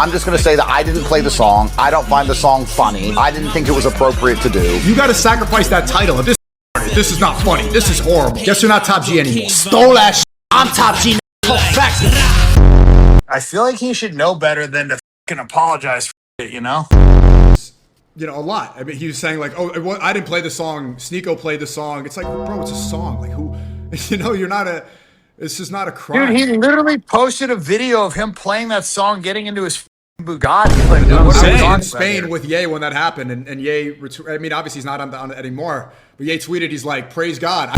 I'm just gonna say that I didn't play the song. I don't find the song funny. I didn't think it was appropriate to do. You gotta sacrifice that title. If this is not funny. This is horrible. Guess you're not top G anymore. Stole that shit. I'm top G. I feel like he should know better than to fucking apologize for it, you know? You know, a lot. I mean, he was saying like, oh, I didn't play the song. Sneako played the song. It's like, bro, it's a song. Like who, you know, you're not a, it's just not a crime. Dude, he literally posted a video of him playing that song, getting into his Bugatti. Like, I what was are we in talking Spain about with Ye when that happened, and Ye, I mean, obviously he's not on it anymore, but Ye tweeted, he's like, praise God.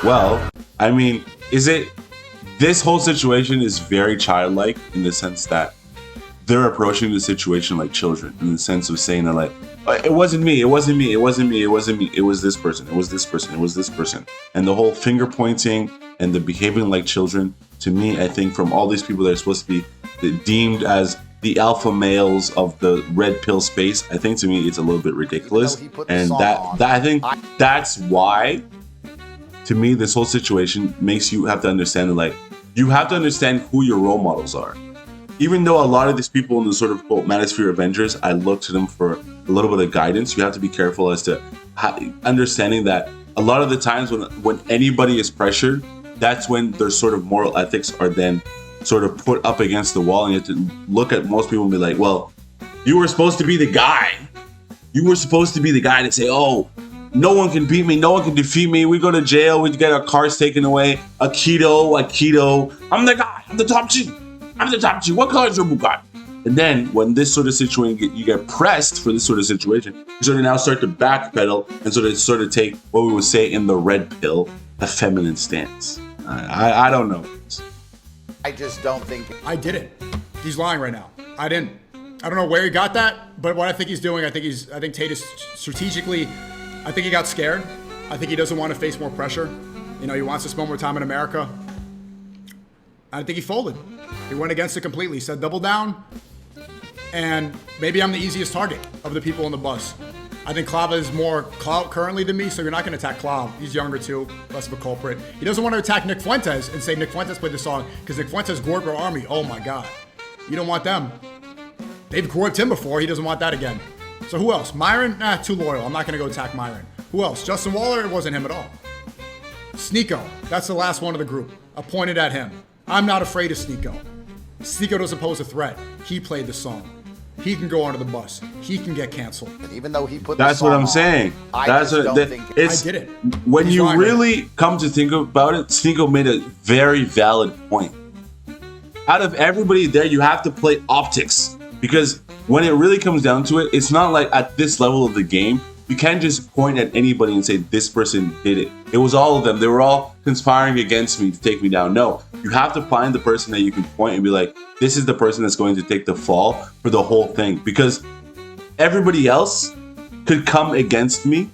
Well, I mean, this whole situation is very childlike in the sense that they're approaching the situation like children, in the sense of saying that like, it wasn't me, it wasn't me, it wasn't me, it wasn't me, it was this person, it was this person, it was this person. And the whole finger pointing and the behaving like children, to me, I think from all these people that are supposed to be deemed as the alpha males of the red pill space, I think to me it's a little bit ridiculous. And that I think that's why, to me, this whole situation makes you have to understand that, like, you have to understand who your role models are. Even though a lot of these people in the sort of quote Manosphere Avengers, I look to them for a little bit of guidance. You have to be careful as to understanding that a lot of the times when anybody is pressured, that's when their sort of moral ethics are then sort of put up against the wall, and you have to look at most people and be like, well, you were supposed to be the guy. You were supposed to be the guy to say, oh, no one can beat me, no one can defeat me. We go to jail, we get our cars taken away. A keto. I'm the guy, I'm the top G. I'm the top G. What color is your Bugatti? And then when this sort of situation, you get pressed for this sort of situation, you sort of now start to backpedal and sort of take what we would say in the red pill, a feminine stance. I don't know. I just don't think. I didn't. He's lying right now. I didn't. I don't know where he got that, but what I think he's doing, I think Tate is strategically, I think he got scared. I think he doesn't want to face more pressure. You know, he wants to spend more time in America. I think he folded. He went against it completely. He said, double down. And maybe I'm the easiest target of the people on the bus. I think Clava is more clout currently than me, so you're not going to attack Clav. He's younger too, less of a culprit. He doesn't want to attack Nick Fuentes and say Nick Fuentes played the song, because Nick Fuentes, Gorgo Army, oh my God. You don't want them. They've gripped him before. He doesn't want that again. So who else? Myron? Nah, too loyal. I'm not going to go attack Myron. Who else? Justin Waller? It wasn't him at all. Sneako. That's the last one of the group. I pointed at him. I'm not afraid of Sneako. Sneako doesn't pose a threat. He played the song. He can go onto the bus. He can get canceled. Even though he put that's the song what I'm on, saying. I That's what don't think it's. I did it. When He's you lying. really come to think about it, Sneako made a very valid point. Out of everybody there, you have to play optics, because when it really comes down to it, it's not like at this level of the game, you can't just point at anybody and say this person did it. It was all of them. They were all conspiring against me to take me down. No, you have to find the person that you can point and be like, this is the person that's going to take the fall for the whole thing, because everybody else could come against me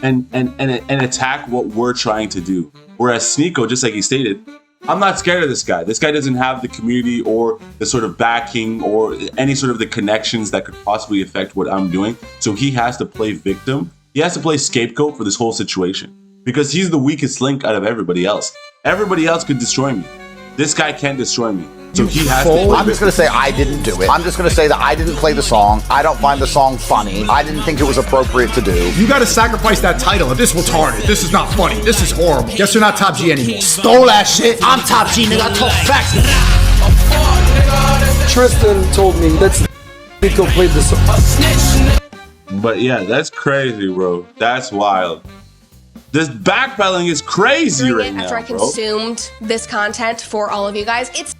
and attack what we're trying to do. Whereas Sneako, just like he stated, I'm not scared of this guy. This guy doesn't have the community or the sort of backing or any sort of the connections that could possibly affect what I'm doing. So he has to play victim. He has to play scapegoat for this whole situation, because he's the weakest link out of everybody else. Everybody else could destroy me. This guy can't destroy me. So he has to. I'm just going to say I didn't do it. I'm just going to say that I didn't play the song. I don't find the song funny. I didn't think it was appropriate to do. You gotta sacrifice that title. If this was retarded, this is not funny, this is horrible. Guess you're not top G anymore. Stole that shit. I'm top G, nigga. I talk facts. Tristan told me that's Sneako played the song. But yeah, that's crazy, bro. That's wild. This backpedaling is crazy right now, after I consumed this content for all of you guys, it's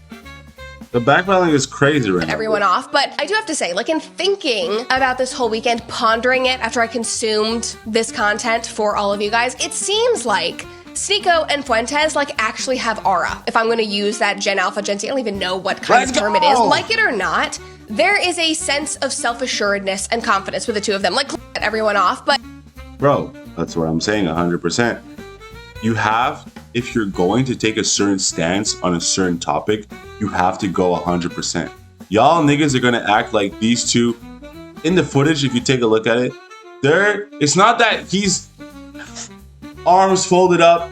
The backpedaling is crazy right now. everyone off. But I do have to say, like, in thinking about this whole weekend, pondering it after I consumed this content for all of you guys, it seems like Sneako and Fuentes like actually have aura. If I'm going to use that Gen Alpha, Gen Z, I don't even know what kind of term it is. Like it or not, there is a sense of self-assuredness and confidence with the two of them. Like, everyone off, but Bro, that's what I'm saying, 100%. You have, if you're going to take a certain stance on a certain topic, you have to go 100%. Y'all niggas are gonna act like these two, in the footage, if you take a look at it, it's not that he's arms folded up,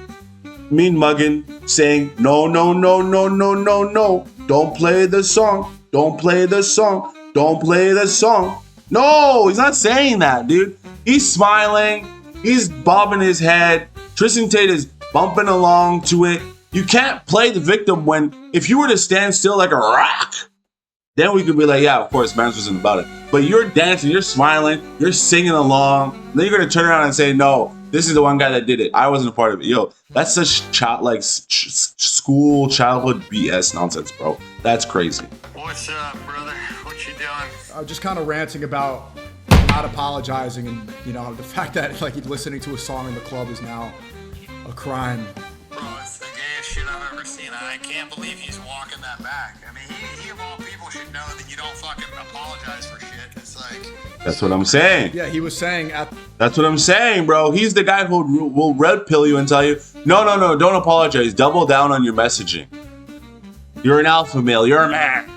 mean mugging, saying, no, no, no, no, no, no, no. Don't play the song. Don't play the song. Don't play the song. No, he's not saying that, dude. He's smiling. He's bobbing his head. Tristan Tate is bumping along to it. You can't play the victim when, if you were to stand still like a rock, then we could be like, yeah, of course, Mans wasn't about it. But you're dancing, you're smiling, you're singing along. Then you're going to turn around and say, no, this is the one guy that did it. I wasn't a part of it. Yo, that's such school childhood BS nonsense, bro. That's crazy. What's up, brother? What you doing? I'm just kind of ranting about not apologizing, and the fact that like listening to a song in the club is now a crime. Bro, it's the gayest shit I've ever seen. I can't believe he's walking that back. I mean, he of all people should know that you don't fucking apologize for shit. It's like... That's what I'm saying. Yeah, he was saying That's what I'm saying, bro. He's the guy who will red pill you and tell you, no, don't apologize. Double down on your messaging. You're an alpha male. You're a man.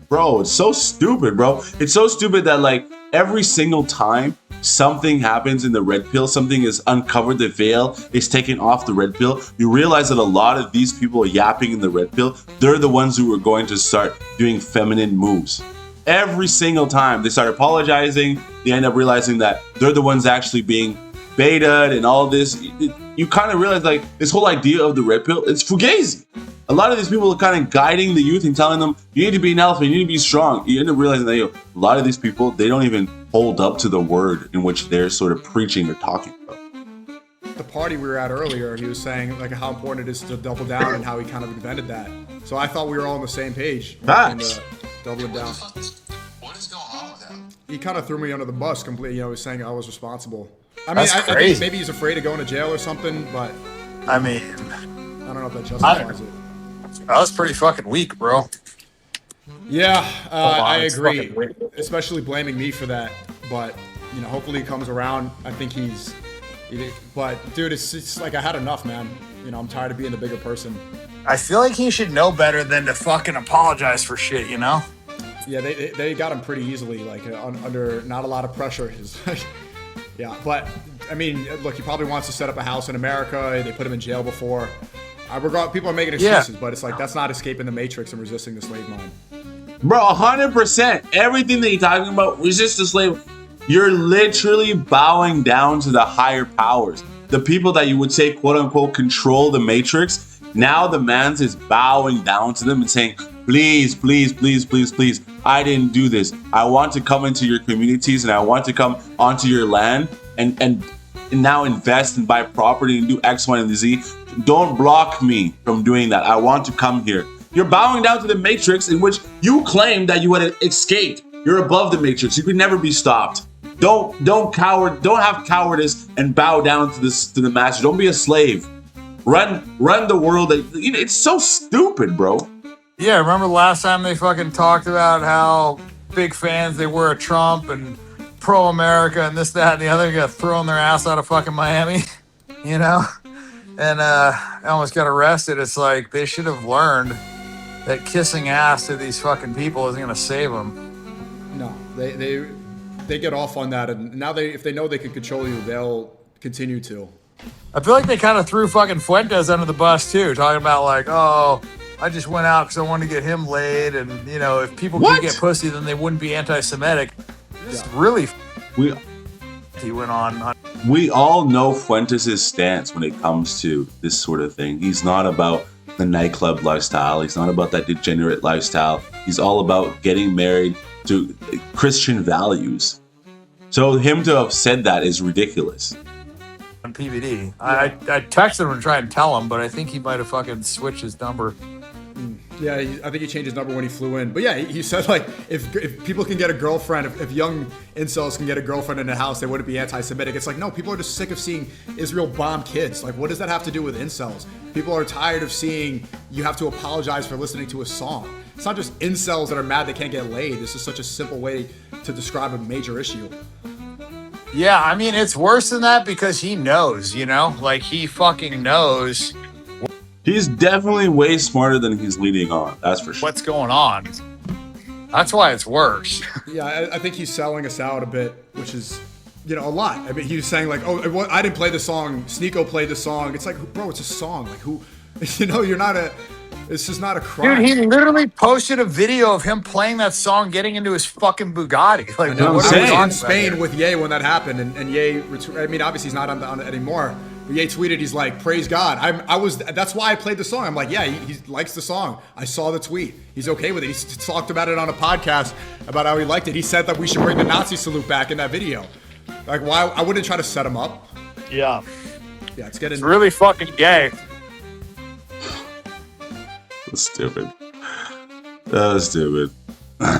Bro, it's so stupid, bro. It's so stupid that like every single time something happens in the red pill, something is uncovered, the veil is taken off the red pill, you realize that a lot of these people yapping in the red pill, they're the ones who are going to start doing feminine moves. Every single time they start apologizing, they end up realizing that they're the ones actually being betaed and all this. You kind of realize like this whole idea of the red pill, it's fugazi. A lot of these people are kind of guiding the youth and telling them, you need to be an alpha, you need to be strong. You end up realizing that a lot of these people, they don't even hold up to the word in which they're sort of preaching or talking about. the party we were at earlier, he was saying like how important it is to double down and how he kind of invented that. So I thought we were all on the same page. Facts. Doubling down. What is going on with him? He kind of threw me under the bus completely. He was saying I was responsible. I mean, That's I think crazy. maybe he's afraid of going to jail or something, but I mean, I don't know if that justifies it. that was pretty fucking weak, bro. Yeah, I it's agree. fucking weak. Especially blaming me for that. But hopefully he comes around. I think but dude, it's like I had enough, man. I'm tired of being the bigger person. I feel like he should know better than to fucking apologize for shit, you know? Yeah, they got him pretty easily, like under not a lot of pressure. Yeah, but I mean, look, he probably wants to set up a house in America. They put him in jail before. People are making excuses, but it's like that's not escaping the matrix and resisting the slave mind. Bro, 100%. Everything that you're talking about, resist the slave. You're literally bowing down to the higher powers. The people that you would say, quote unquote, control the matrix. Now the man's is bowing down to them and saying, please, please, please, please, please, I didn't do this. I want to come into your communities and I want to come onto your land and now invest and buy property and do X, Y, and Z. Don't block me from doing that. I want to come here. You're bowing down to the matrix in which you claim that you had escaped. You're above the matrix. You could never be stopped. Don't have cowardice and bow down to the master. Don't be a slave. Run the world. It's so stupid, bro. Yeah, remember the last time they fucking talked about how big fans they were of Trump and pro-America and this, that, and the other, got thrown their ass out of fucking Miami, And almost got arrested. It's like they should have learned that kissing ass to these fucking people isn't gonna save them. No, they get off on that, and now if they know they can control you, they'll continue to. I feel like they kind of threw fucking Fuentes under the bus too, talking about like, oh, I just went out because I wanted to get him laid, and if people could get pussy, then they wouldn't be anti-Semitic. It's really. He went on. We all know Fuentes' stance when it comes to this sort of thing. He's not about the nightclub lifestyle. He's not about that degenerate lifestyle. He's all about getting married to Christian values. So him to have said that is ridiculous. On PVD. I texted him and tried to tell him, but I think he might have fucking switched his number. Yeah, I think he changed his number when he flew in. But yeah, he said like if people can get a girlfriend, if young incels can get a girlfriend in a house, they wouldn't be anti-Semitic. It's like, no, people are just sick of seeing Israel bomb kids. Like, what does that have to do with incels? People are tired of seeing you have to apologize for listening to a song. It's not just incels that are mad they can't get laid. This is such a simple way to describe a major issue. Yeah, I mean, it's worse than that because he knows, Like, he fucking knows He's definitely way smarter than he's leading on. That's for sure. what's going on. That's why it's worse. Yeah, I think he's selling us out a bit, which is you know, a lot. I mean, he was saying like, oh, I didn't play the song. Sneako played the song. It's like, bro, it's a song. Like, who, you know, you're not a. This is not a crime. Dude, he literally posted a video of him playing that song, getting into his fucking Bugatti. Like, No, what I are we was talking in Spain about with Ye when that happened, and Ye. I mean, obviously he's not on it anymore. But Ye tweeted, he's like, "Praise God." I was. That's why I played the song. I'm like, yeah, he likes the song. I saw the tweet. He's okay with it. He's talked about it on a podcast about how he liked it. He said that we should bring the Nazi salute back in that video. Like, why? I wouldn't try to set him up. Yeah. Yeah, it's getting It's really fucking gay. That's stupid. That's stupid.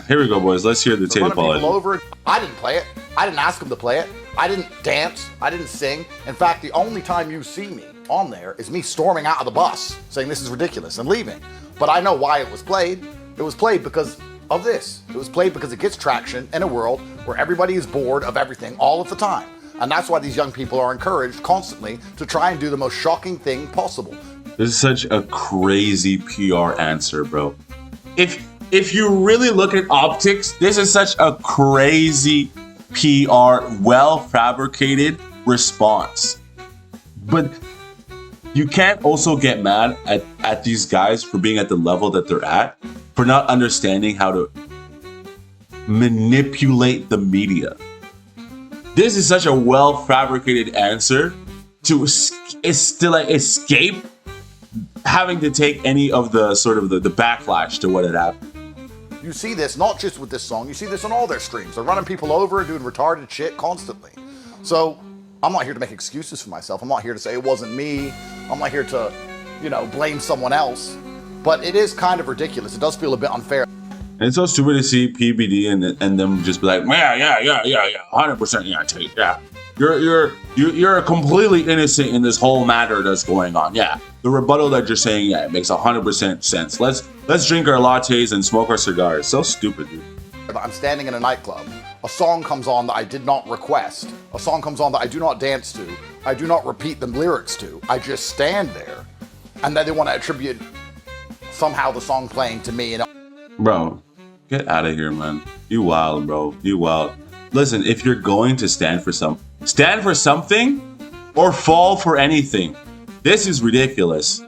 Here we go, boys. Let's hear the Tate Running people apology. over. I didn't play it. I didn't ask him to play it. I didn't dance. I didn't sing. In fact, the only time you see me on there is me storming out of the bus, saying this is ridiculous and leaving. But I know why it was played. It was played because of this. It was played because it gets traction in a world where everybody is bored of everything all of the time. And that's why these young people are encouraged constantly to try and do the most shocking thing possible. This is such a crazy PR answer, bro. If you really look at optics, this is such a crazy PR, well-fabricated response. But you can't also get mad at these guys for being at the level that they're at, for not understanding how to manipulate the media. This is such a well-fabricated answer to escape having to take any of the sort of the backlash to what had happened. You see this not just with this song, you see this on all their streams. They're running people over and doing retarded shit constantly. So I'm not here to make excuses for myself. I'm not here to say it wasn't me. I'm not here to, you know, blame someone else. But it is kind of ridiculous. It does feel a bit unfair. And it's so stupid to see PBD and them just be like, yeah, 100%, yeah, Tate, yeah. You're completely innocent in this whole matter that's going on. Yeah, the rebuttal that you're saying, yeah, it makes 100% sense. Let's drink our lattes and smoke our cigars. So stupid, dude. I'm standing in a nightclub. A song comes on that I did not request. A song comes on that I do not dance to. I do not repeat the lyrics to. I just stand there. And then they want to attribute somehow the song playing to me. Bro, get out of here, man. You wild, bro. You wild. Listen, if you're going to stand for something or fall for anything. This is ridiculous.